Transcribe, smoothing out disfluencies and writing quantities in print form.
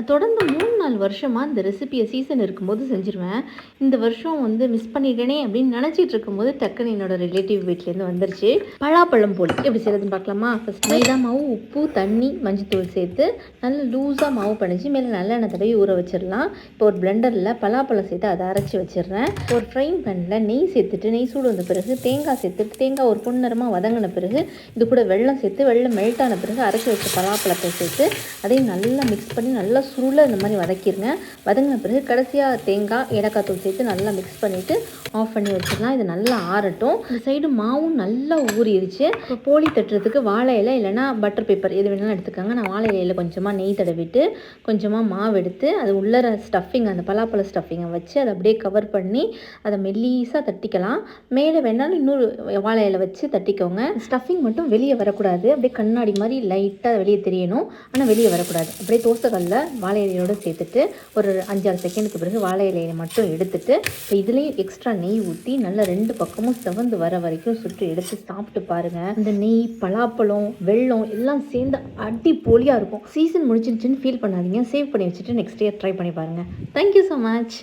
தொடர்ந்து 3-4 வருஷமா இந்த ரெசிபிய சீசன் இருக்கும்போது செஞ்சுருவேன். இந்த வருஷம் மிஸ் பண்ணிட்டேனே அப்படின்னு நினச்சிட்டு இருக்கும்போது, டக்குன்னு என்னோட ரிலேட்டிவ் வீட்லேருந்து வந்துருச்சு. பலாப்பழம் போலி எப்படி செய்கிறதுன்னு பார்க்கலாமா? ஃபர்ஸ்ட் மைதா மாவு, உப்பு, தண்ணி, மஞ்சத்தூள் சேர்த்து நல்லா லூஸாக மாவு பிணைச்சி மேலே நல்லெண்ணெய் தடவி ஊற வச்சிடலாம். இப்போ ஒரு பிளெண்டரில் பலாப்பழம் சேர்த்து அதை அரைச்சி வச்சிடுறேன். ஒரு ஃப்ரைங் பேனில் நெய் சேர்த்துட்டு, நெய் சூடு வந்த பிறகு தேங்காய் சேர்த்துட்டு, தேங்காய் ஒரு பொன்னிறமாக வதங்கின பிறகு இது கூட வெல்லம் சேர்த்து, வெல்லம் மெல்ட் ஆன பிறகு அரைச்சி வச்ச பலாப்பழத்தை சேர்த்து அதையும் நல்லா மிக்ஸ் பண்ணி நல்லா சுருளை இந்த மாதிரி வதக்கிடுங்க. வதங்கின பிறகு கடைசியாக தேங்காய், ஏலக்காய் தூள் சேர்த்து நல்லா மிக்ஸ் பண்ணிவிட்டு ஆஃப் பண்ணி வச்சிடலாம். இது நல்லா ஆறட்டும். இந்த சைடு மாவும் நல்லா ஊறிடுச்சு. இப்போ போலி தட்டுறதுக்கு வாழை இலை இல்லைனா பட்டர் பேப்பர் எது வேணாலும் எடுத்துக்காங்க. நான் வாழை இலையில் கொஞ்சமாக நெய் தடவிட்டு கொஞ்சமாக மாவு எடுத்து அது உள்ளர ஸ்டஃபிங், அந்த பலாப்பழ ஸ்டஃபிங்கை வச்சு அதை அப்படியே கவர் பண்ணி அதை மெல்லீஸாக தட்டிக்கலாம். மேலே வேணாலும் இன்னொரு வாழை இலை வச்சு தட்டிக்கோங்க. ஸ்டஃபிங் மட்டும் வெளியே வரக்கூடாது. அப்படியே கண்ணாடி மாதிரி லைட்டாக வெளியே தெரியணும், ஆனால் வெளியே வரக்கூடாது. அப்படியே தோசைக்கல்ல வாழை இலையோடு சேர்த்துட்டு ஒரு 5-6 செகண்டுக்கு பிறகு வாழை இலையை மட்டும் எடுத்துட்டு இப்போ இதுலேயும் எக்ஸ்ட்ரா நெய் ஊற்றி நல்லா 2 பக்கமும் செவந்து வர வரைக்கும் சுட்டு எடுத்து சாப்பிட்டு பாருங்கள். இந்த நெய், பலாப்பழம், வெல்லம் எல்லாம் சேர்ந்து அடிப்பொலியாக இருக்கும். சீசன் முடிஞ்சிருச்சுன்னு ஃபீல் பண்ணாதீங்க. சேவ் பண்ணி வச்சுட்டு நெக்ஸ்ட் இயர் ட்ரை பண்ணி பாருங்கள். Thank you so much.